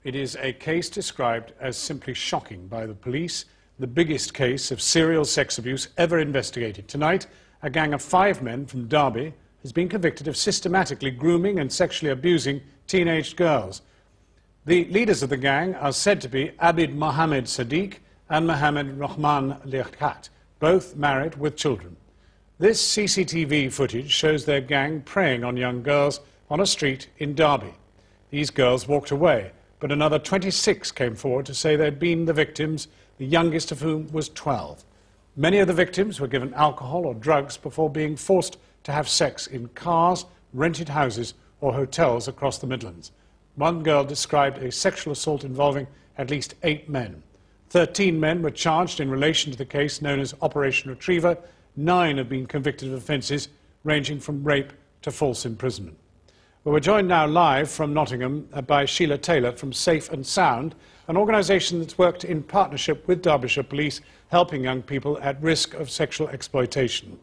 It is a case described as simply shocking by the police, the biggest case of serial sex abuse ever investigated. Tonight, a gang of 5 men from Derby has been convicted of systematically grooming and sexually abusing teenage girls. The leaders of the gang are said to be Abid Mohammed Sadiq and Mohammed Rahman Liaquat, both married with children. This CCTV footage shows their gang preying on young girls on a street in Derby. These girls walked away, but another 26 came forward to say they'd been the victims, the youngest of whom was 12. Many of the victims were given alcohol or drugs before being forced to have sex in cars, rented houses or hotels across the Midlands. One girl described a sexual assault involving at least 8 men. 13 men were charged in relation to the case known as Operation Retriever. 9 have been convicted of offences ranging from rape to false imprisonment. Well, we're joined now live from Nottingham by Sheila Taylor from Safe and Sound, an organisation that's worked in partnership with Derbyshire Police, helping young people at risk of sexual exploitation.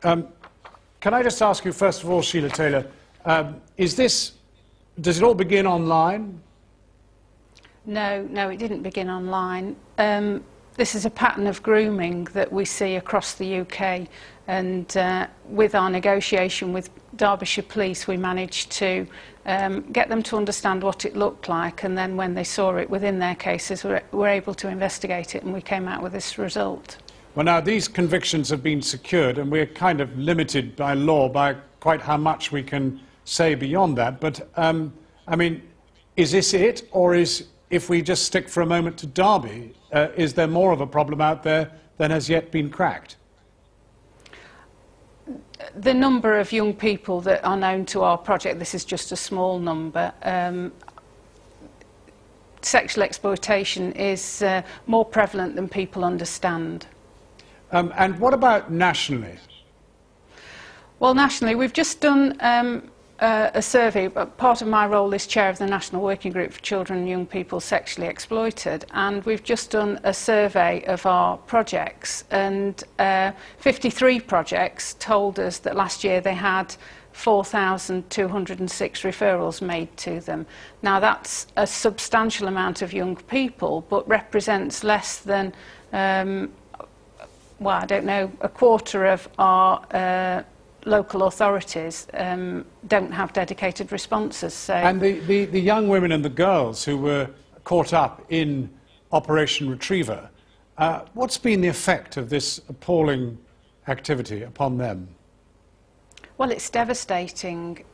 Can I just ask you, first of all, Sheila Taylor, does it all begin online? No, it didn't begin online. This is a pattern of grooming that we see across the UK, and with our negotiation with Derbyshire Police we managed to get them to understand what it looked like, and then when they saw it within their cases were able to investigate it, and we came out with this result. Well, now these convictions have been secured and we're kind of limited by law by quite how much we can say beyond that, but I mean, is this it, or if we just stick for a moment to Derby, is there more of a problem out there than has yet been cracked? The number of young people that are known to our project, this is just a small number. Sexual exploitation is more prevalent than people understand. And what about nationally? Well, nationally, we've just done a survey. Part of my role is chair of the National Working Group for Children and Young People Sexually Exploited, and we've just done a survey of our projects, and 53 projects told us that last year they had 4,206 referrals made to them. Now that's a substantial amount of young people, but represents less than, well, I don't know, a quarter of our local authorities don't have dedicated responses. So. And the young women and the girls who were caught up in Operation Retriever, what's been the effect of this appalling activity upon them? Well, it's devastating.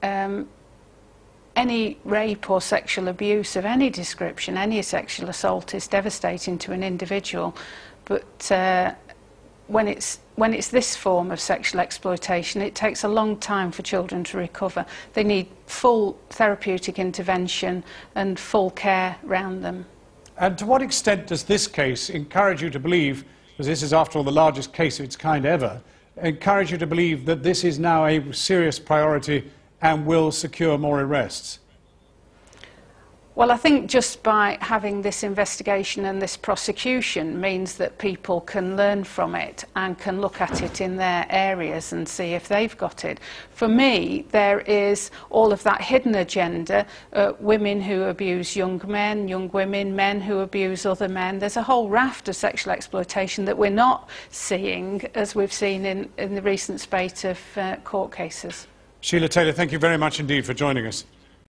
Any rape or sexual abuse of any description, any sexual assault is devastating to an individual, but when it's this form of sexual exploitation, it takes a long time for children to recover. They need full therapeutic intervention and full care around them. And to what extent does this case encourage you to believe, because this is after all the largest case of its kind ever, encourage you to believe that this is now a serious priority and will secure more arrests? Well, I think just by having this investigation and this prosecution means that people can learn from it and can look at it in their areas and see if they've got it. For me, there is all of that hidden agenda, women who abuse young men, young women, men who abuse other men. There's a whole raft of sexual exploitation that we're not seeing, as we've seen in the recent spate of court cases. Sheila Taylor, thank you very much indeed for joining us.